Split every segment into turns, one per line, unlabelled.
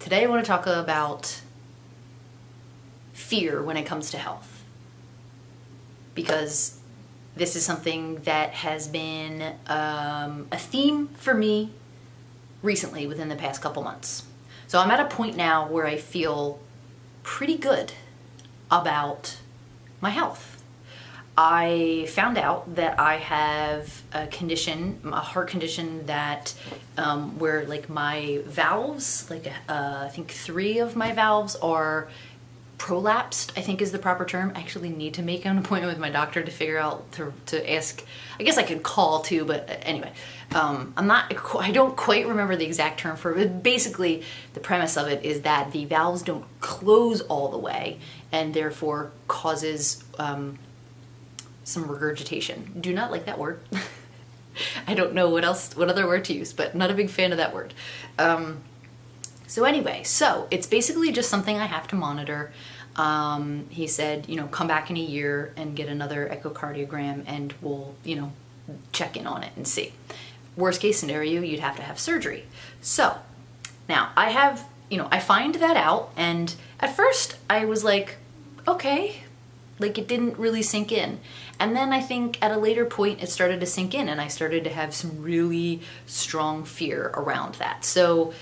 Today I want to talk about fear when it comes to health, because this is something that has been a theme for me recently within the past couple months. So I'm at a point now where I feel pretty good about my health. I found out that I have a condition, a heart condition that where like my valves, I think 3 of my valves are prolapsed, I think is the proper term. I actually need to make an appointment with my doctor to figure out, to ask. I guess I could call too, but anyway, I don't quite remember the exact term for it, but basically the premise of it is that the valves don't close all the way and therefore causes some regurgitation. Do not like that word. I don't know what other word to use, but not a big fan of that word. So anyway, so it's basically just something I have to monitor. He said, come back in a year and get another echocardiogram and we'll, check in on it and see. Worst case scenario, you'd have to have surgery. So now I have, I find that out, and at first I was like, okay, like it didn't really sink in. And then I think at a later point it started to sink in and I started to have some really strong fear around that. So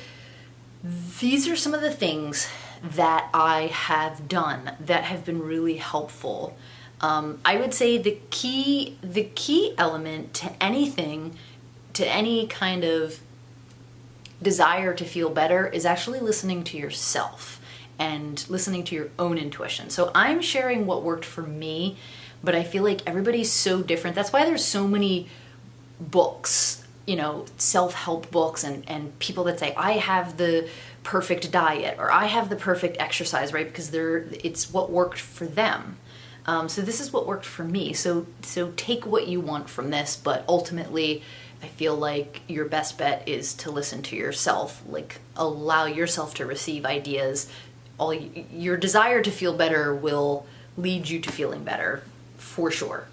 these are some of the things that I have done that have been really helpful. I would say the key element to anything, to any kind of desire to feel better, is actually listening to yourself and listening to your own intuition. So I'm sharing what worked for me, but I feel like everybody's so different. That's why there's so many books, self-help books and people that say, I have the perfect diet or I have the perfect exercise, right? Because it's what worked for them. So this is what worked for me. So take what you want from this, but ultimately I feel like your best bet is to listen to yourself, like allow yourself to receive ideas. Your desire to feel better will lead you to feeling better, for sure.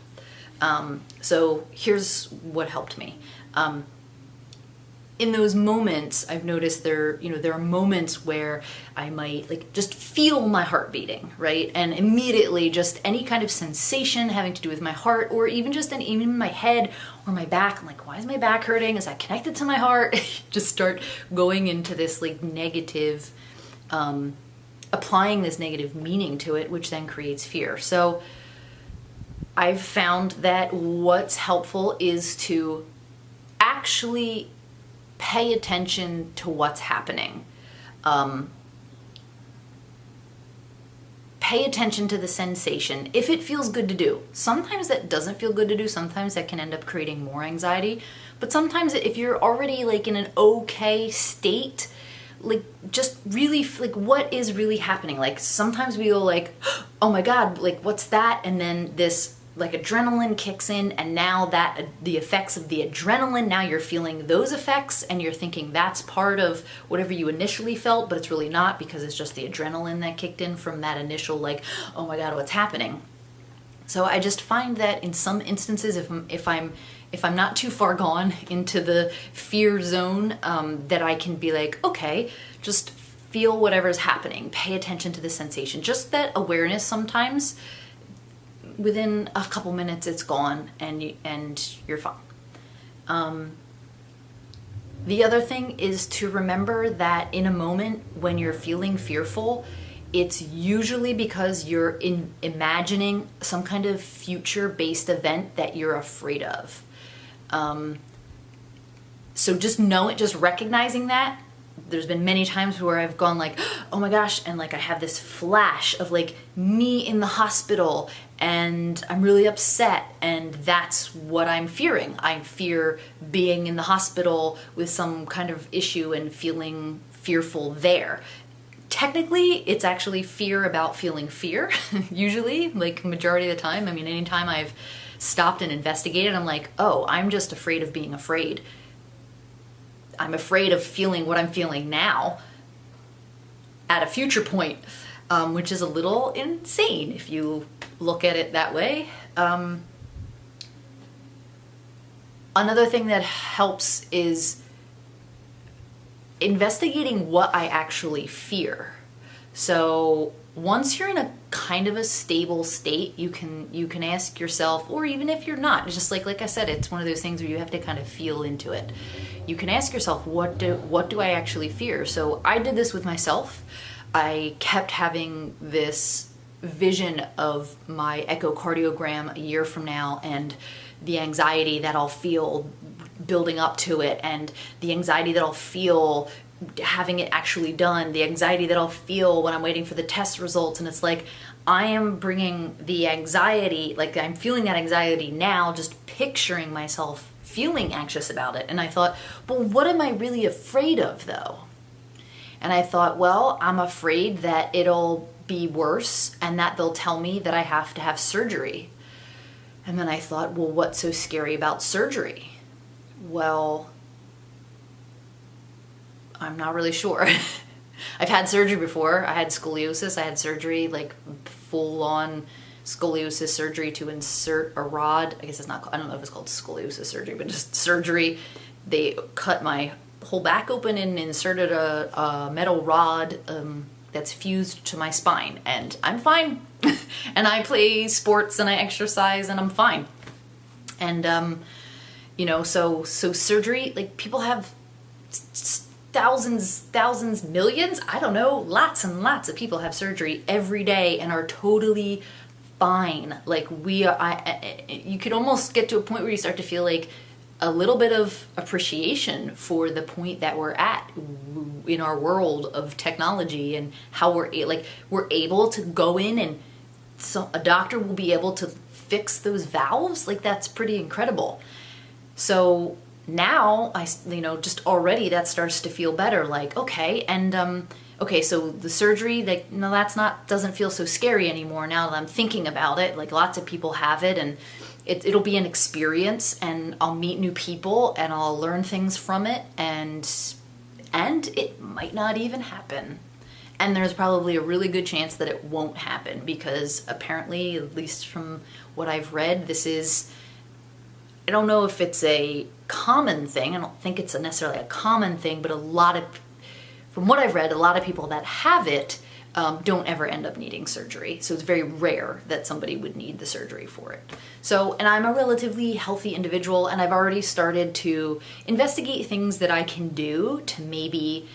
So here's what helped me. In those moments, I've noticed there are moments where I might just feel my heart beating, right? And immediately just any kind of sensation having to do with my heart, or even just even my head or my back, I'm like, why is my back hurting? Is that connected to my heart? Just start going into this negative, applying this negative meaning to it, which then creates fear. So I've found that what's helpful is to actually pay attention to what's happening. Pay attention to the sensation if it feels good to do. Sometimes that doesn't feel good to do. Sometimes that can end up creating more anxiety. But sometimes if you're already in an okay state, just really what is really happening? Sometimes we go oh my God, what's that? And then this adrenaline kicks in, and now that the effects of the adrenaline, now you're feeling those effects and you're thinking that's part of whatever you initially felt, but it's really not, because it's just the adrenaline that kicked in from that initial oh my God, what's happening? So I just find that in some instances, if I'm not too far gone into the fear zone, that I can be okay, just feel whatever's happening, pay attention to the sensation, just that awareness. Sometimes within a couple minutes it's gone and you're fine. The other thing is to remember that in a moment when you're feeling fearful, it's usually because you're imagining some kind of future-based event that you're afraid of. So just recognizing that. There's been many times where I've gone oh my gosh, and I have this flash of me in the hospital and I'm really upset, and that's what I'm fearing. I fear being in the hospital with some kind of issue and feeling fearful there. Technically, it's actually fear about feeling fear, usually, majority of the time. I mean, anytime I've stopped and investigated, I'm oh, I'm just afraid of being afraid. I'm afraid of feeling what I'm feeling now at a future point, which is a little insane if you look at it that way. Another thing that helps is investigating what I actually fear. So once you're in a kind of a stable state, you can ask yourself, or even if you're not, it's just like I said, it's one of those things where you have to kind of feel into it. You can ask yourself, what do I actually fear? So I did this with myself. I kept having this vision of my echocardiogram a year from now, and the anxiety that I'll feel building up to it, and the anxiety that I'll feel having it actually done, the anxiety that I'll feel when I'm waiting for the test results. And it's like, I am bringing the anxiety, like I'm feeling that anxiety now, just picturing myself feeling anxious about it. And I thought, well, what am I really afraid of though? And I thought, well, I'm afraid that it'll be worse and that they'll tell me that I have to have surgery. And then I thought, well, what's so scary about surgery? Well, I'm not really sure. I've had surgery before. I had scoliosis. I had surgery, like full-on scoliosis surgery to insert a rod. I guess it's not, I don't know if it's called scoliosis surgery, but just surgery. They cut my whole back open and inserted a metal rod that's fused to my spine. And I'm fine. And I play sports and I exercise and I'm fine. And, you know, so surgery, like people have thousands, millions, I don't know, lots and lots of people have surgery every day and are totally fine. Like you could almost get to a point where you start to feel like a little bit of appreciation for the point that we're at in our world of technology, and how we're able to go in and so a doctor will be able to fix those valves. Like that's pretty incredible. So now just already that starts to feel better. Like, okay. And, okay, so the surgery, like, no, doesn't feel so scary anymore now that I'm thinking about it. Like lots of people have it, and it'll be an experience, and I'll meet new people and I'll learn things from it, and it might not even happen. And there's probably a really good chance that it won't happen, because apparently, at least from what I've read, I don't know if it's a common thing. I don't think it's necessarily a common thing, but from what I've read, a lot of people that have it don't ever end up needing surgery. So it's very rare that somebody would need the surgery for it. So, and I'm a relatively healthy individual, and I've already started to investigate things that I can do to maybe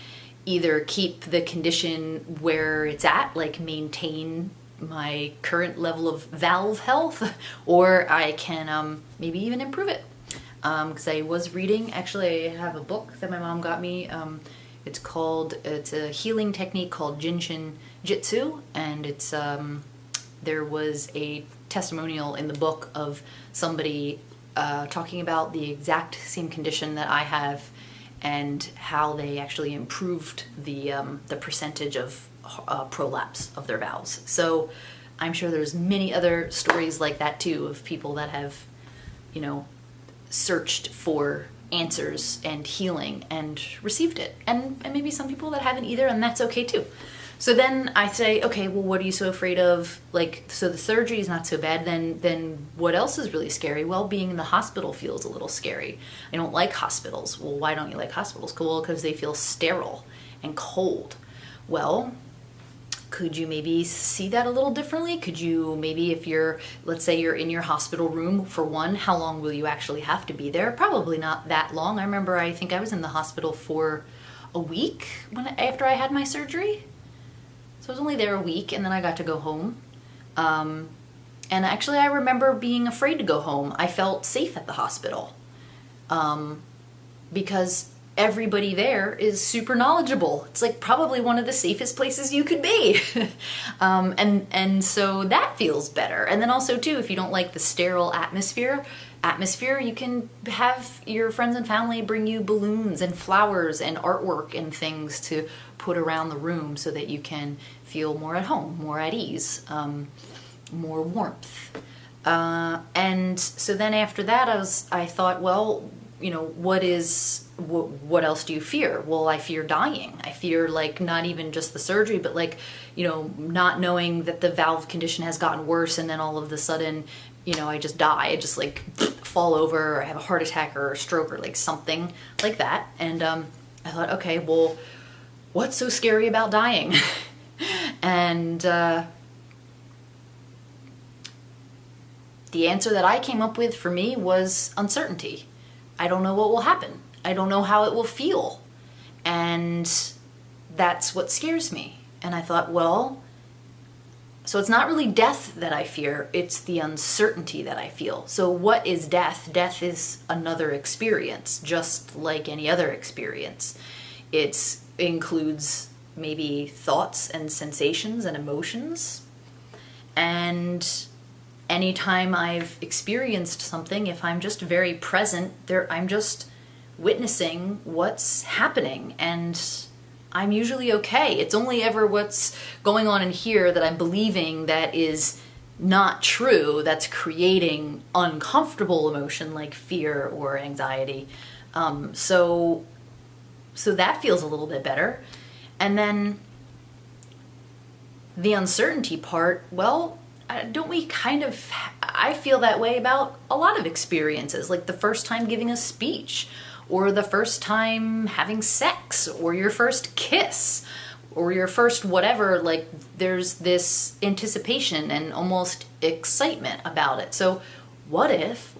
either keep the condition where it's at, like maintain my current level of valve health, or I can maybe even improve it. Because I was reading, actually I have a book that my mom got me. It's a healing technique called Jinshin Jitsu, and it's there was a testimonial in the book of somebody talking about the exact same condition that I have, and how they actually improved the percentage of prolapse of their valves. So I'm sure there's many other stories like that too, of people that have, searched for answers and healing and received it. And maybe some people that haven't either, and that's okay too. So then I say, okay, well, what are you so afraid of? Like, so the surgery is not so bad. Then what else is really scary? Well, being in the hospital feels a little scary. I don't like hospitals. Well, why don't you like hospitals? Well, because they feel sterile and cold. Well, could you maybe see that a little differently? Could you maybe, let's say you're in your hospital room, for one, how long will you actually have to be there? Probably not that long. I think I was in the hospital for a week after I had my surgery. So I was only there a week, and then I got to go home. And actually I remember being afraid to go home. I felt safe at the hospital because everybody there is super knowledgeable. It's like probably one of the safest places you could be. And so that feels better. And then also too, if you don't like the sterile atmosphere, you can have your friends and family bring you balloons and flowers and artwork and things to put around the room so that you can feel more at home, more at ease, more warmth. And so then after that, I thought, well, what else do you fear? Well, I fear dying. I fear, like, not even just the surgery, but like, not knowing that the valve condition has gotten worse, and then all of a sudden, I just die. I just like fall over, or I have a heart attack or a stroke or like something like that. And I thought, okay, well, what's so scary about dying? And the answer that I came up with for me was uncertainty. I don't know what will happen. I don't know how it will feel. And that's what scares me. And I thought, well, so it's not really death that I fear, it's the uncertainty that I feel. So what is death? Death is another experience, just like any other experience. It includes maybe thoughts and sensations and emotions. And anytime I've experienced something, if I'm just very present, I'm just witnessing what's happening, and I'm usually okay. It's only ever what's going on in here that I'm believing that is not true that's creating uncomfortable emotion like fear or anxiety. So that feels a little bit better. And then the uncertainty part, well, don't we kind of, I feel that way about a lot of experiences, like the first time giving a speech, or the first time having sex, or your first kiss, or your first whatever. Like there's this anticipation and almost excitement about it. So what if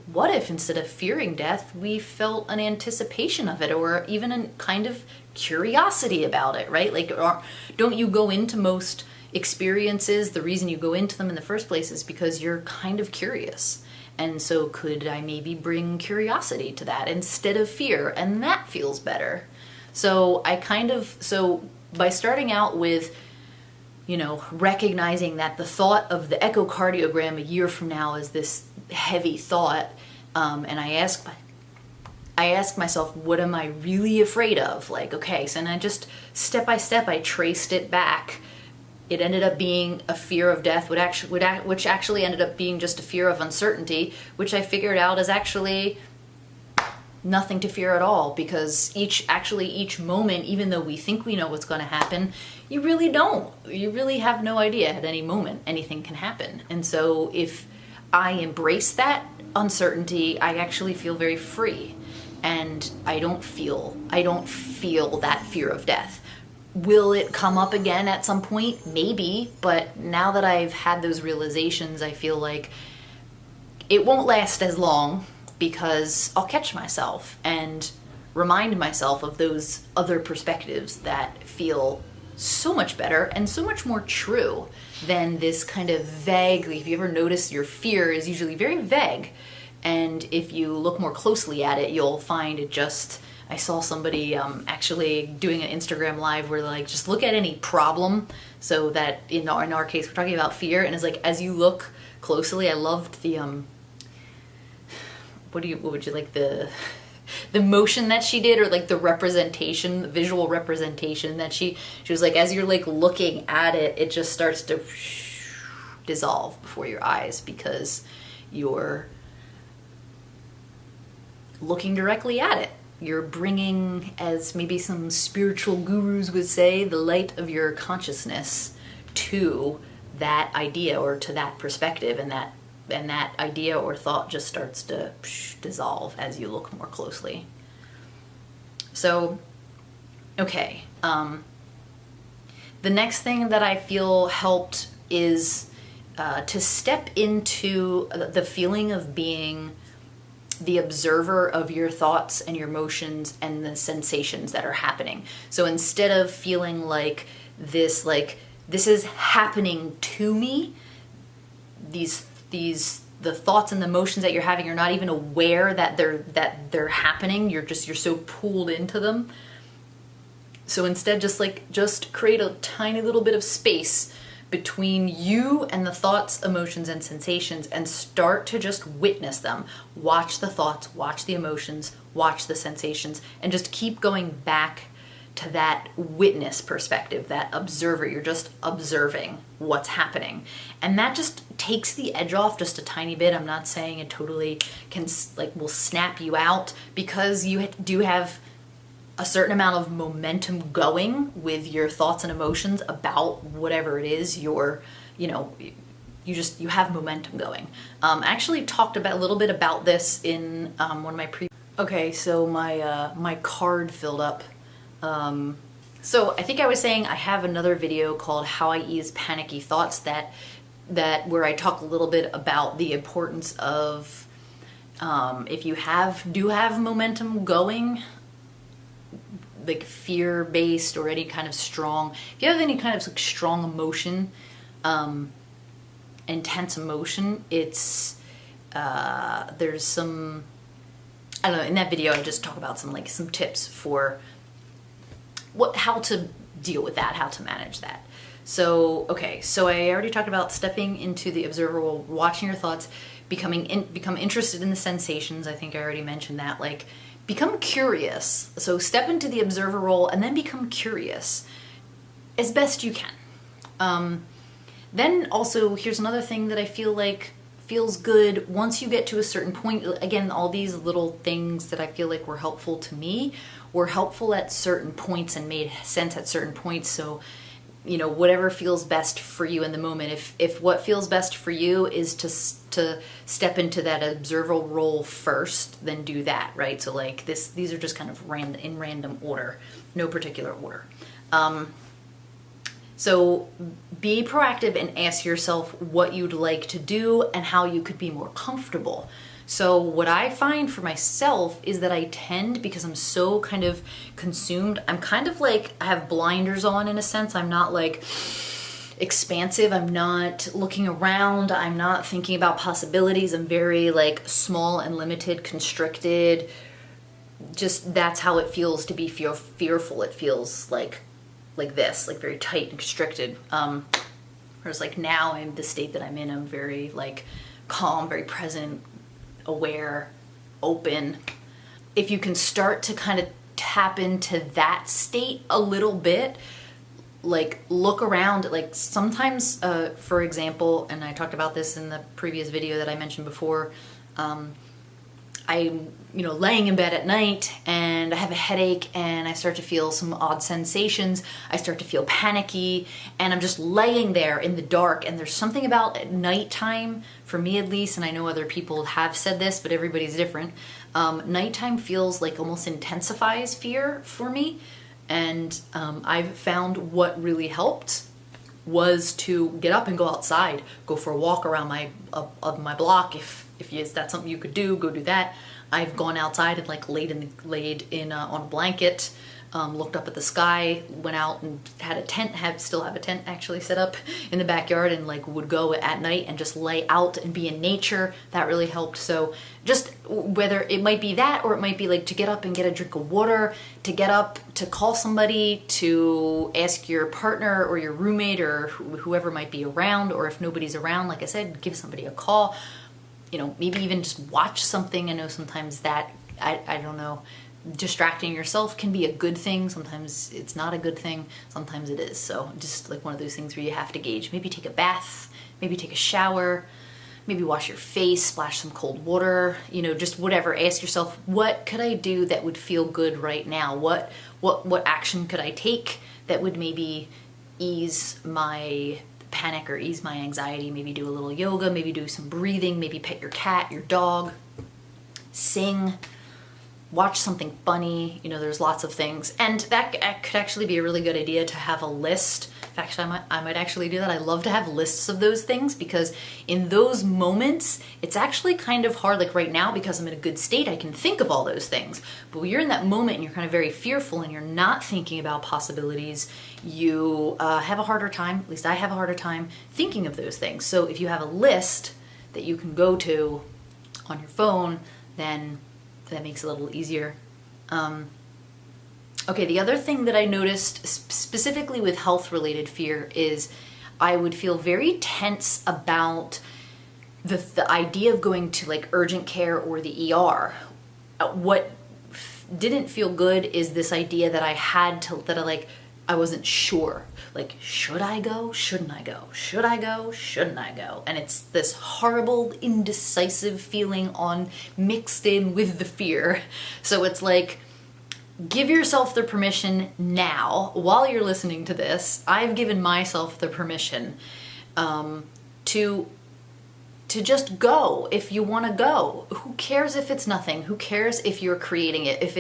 instead of fearing death, we felt an anticipation of it, or even a kind of curiosity about it, right? Like, don't you go into most experiences, the reason you go into them in the first place is because you're kind of curious. And so could I maybe bring curiosity to that instead of fear? And that feels better. So by starting out with, recognizing that the thought of the echocardiogram a year from now is this heavy thought, and I ask myself, what am I really afraid of? Like, okay, so then I just step by step, I traced it back. It ended up being a fear of death, which actually ended up being just a fear of uncertainty, which I figured out is actually nothing to fear at all, because each moment, even though we think we know what's going to happen, you really don't. You really have no idea at any moment anything can happen. And so if I embrace that uncertainty, I actually feel very free, and I don't feel that fear of death. Will it come up again at some point? Maybe, but now that I've had those realizations, I feel like it won't last as long, because I'll catch myself and remind myself of those other perspectives that feel so much better and so much more true than this kind of vaguely. If you ever notice, your fear is usually very vague, and if you look more closely at it, you'll find it just... I saw somebody actually doing an Instagram live where like, just look at any problem. So that in our case, we're talking about fear, and it's like, as you look closely, I loved the what would you like, the motion that she did, or like the representation, the visual representation that she was like, as you're like looking at it, it just starts to dissolve before your eyes, because you're looking directly at it. You're bringing, as maybe some spiritual gurus would say, the light of your consciousness to that idea or to that perspective, and that idea or thought just starts to dissolve as you look more closely. So, okay. The next thing that I feel helped is to step into the feeling of being the observer of your thoughts and your emotions and the sensations that are happening. So instead of feeling like this is happening to me, the thoughts and the emotions that you're having, you're not even aware that they're happening. You're so pulled into them. So instead, just create a tiny little bit of space between you and the thoughts, emotions, and sensations, and start to just witness them. Watch the thoughts, watch the emotions, watch the sensations, and just keep going back to that witness perspective, that observer. You're just observing what's happening. And that just takes the edge off just a tiny bit. I'm not saying it totally will snap you out, because you do have a certain amount of momentum going with your thoughts and emotions about whatever it is you have momentum going. I actually talked a little bit about this in one of my Okay, so my card filled up So I think I was saying I have another video called How I Ease Panicky Thoughts that where I talk a little bit about the importance of if you do have momentum going, like fear-based or any kind of strong, if you have any kind of like strong emotion, intense emotion, it's there's some, I don't know, in that video I just talk about some tips for how to deal with that, how to manage that. So, okay, so I already talked about stepping into the observer role, watching your thoughts, become interested in the sensations. I think I already mentioned that. Like, become curious. So step into the observer role and then become curious as best you can. Then also, here's another thing that I feel like feels good once you get to a certain point. Again, all these little things that I feel like were helpful to me were helpful at certain points and made sense at certain points. So, you know, whatever feels best for you in the moment. If what feels best for you is to step into that observer role first, then do that, right? So like these are just kind of in random order, no particular order. So be proactive and ask yourself what you'd like to do and how you could be more comfortable. So what I find for myself is that I tend, because I'm so kind of consumed, I'm kind of like, I have blinders on in a sense. I'm not like expansive. I'm not looking around. I'm not thinking about possibilities. I'm very like small and limited, constricted. Just that's how it feels to be fearful. It feels like this, like very tight and constricted. Whereas like now I'm the state that I'm in, I'm very like calm, very present, aware, open. If you can start to kind of tap into that state a little bit, like look around, like sometimes, for example, and I talked about this in the previous video that I mentioned before, I'm, laying in bed at night and I have a headache and I start to feel some odd sensations. I start to feel panicky and I'm just laying there in the dark. And there's something about at nighttime, for me at least, and I know other people have said this, but everybody's different. Nighttime feels like almost intensifies fear for me. And I've found what really helped was to get up and go outside, go for a walk around my block. If that's something you could do, go do that. I've gone outside and like laid in on a blanket, looked up at the sky, went out and had a tent, still have a tent actually set up in the backyard, and like would go at night and just lay out and be in nature. That really helped. So just whether it might be that, or it might be like to get up and get a drink of water, to get up, to call somebody, to ask your partner or your roommate or whoever might be around, or if nobody's around, like I said, give somebody a call. Maybe even just watch something. I know sometimes that, I don't know, distracting yourself can be a good thing. Sometimes it's not a good thing. Sometimes it is. So just like one of those things where you have to gauge. Maybe take a bath, maybe take a shower, maybe wash your face, splash some cold water, just whatever. Ask yourself, what could I do that would feel good right now? What action could I take that would maybe ease my panic or ease my anxiety? Maybe do a little yoga, maybe do some breathing, maybe pet your cat, your dog, sing, watch something funny. There's lots of things, and that could actually be a really good idea to have a list. Actually, I might actually do that. I love to have lists of those things, because in those moments it's actually kind of hard. Like right now, because I'm in a good state, I can think of all those things, but when you're in that moment and you're kind of very fearful and you're not thinking about possibilities, you have a harder time, at least I have a harder time thinking of those things. So if you have a list that you can go to on your phone, then that makes it a little easier. Okay, the other thing that I noticed specifically with health-related fear is I would feel very tense about the idea of going to like urgent care or the ER. What didn't feel good is this idea that I wasn't sure. Like, should I go? Shouldn't I go? Should I go? Shouldn't I go? And it's this horrible, indecisive feeling mixed in with the fear. So it's like, give yourself the permission now, while you're listening to this. I've given myself the permission to just go if you want to go. Who cares if it's nothing? Who cares if you're creating it? If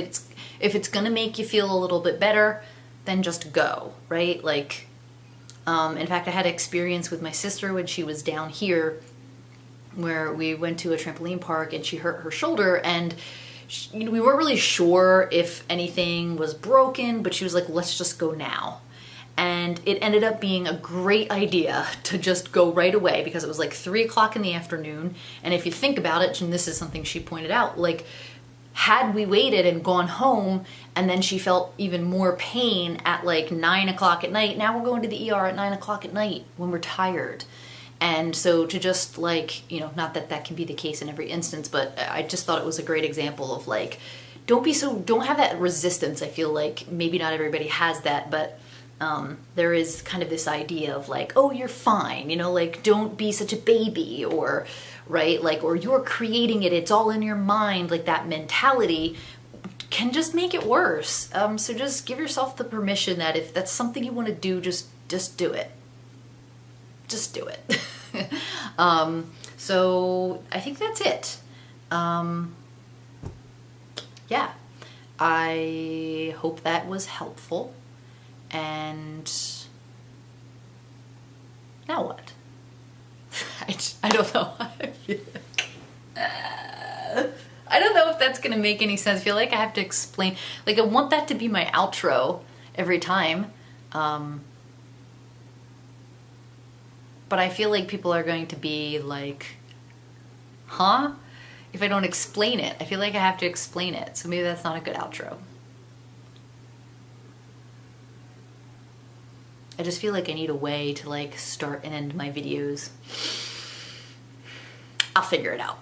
if it's gonna make you feel a little bit better, then just go, right? Like, in fact, I had experience with my sister when she was down here where we went to a trampoline park and she hurt her shoulder, and we weren't really sure if anything was broken, but she was like, let's just go now. And it ended up being a great idea to just go right away because it was like 3 o'clock in the afternoon. And if you think about it, and this is something she pointed out, like, had we waited and gone home and then she felt even more pain at like 9 o'clock at night, now we're going to the ER at 9 o'clock at night when we're tired. And so to just like, you know, not that that can be the case in every instance, but I just thought it was a great example of like, don't have that resistance. I feel like maybe not everybody has that, but there is kind of this idea of like, oh, you're fine, you know, like, don't be such a baby, or, right, like, or you're creating it, it's all in your mind, like that mentality can just make it worse. So just give yourself the permission that if that's something you want to do, just do it. Just do it. So I think that's it. Yeah, I hope that was helpful. And now what? I don't know. I feel like, I don't know if that's gonna make any sense. I feel like I have to explain. Like, I want that to be my outro every time. But I feel like people are going to be like, huh? If I don't explain it. I feel like I have to explain it. So maybe that's not a good outro. I just feel like I need a way to like start and end my videos. I'll figure it out.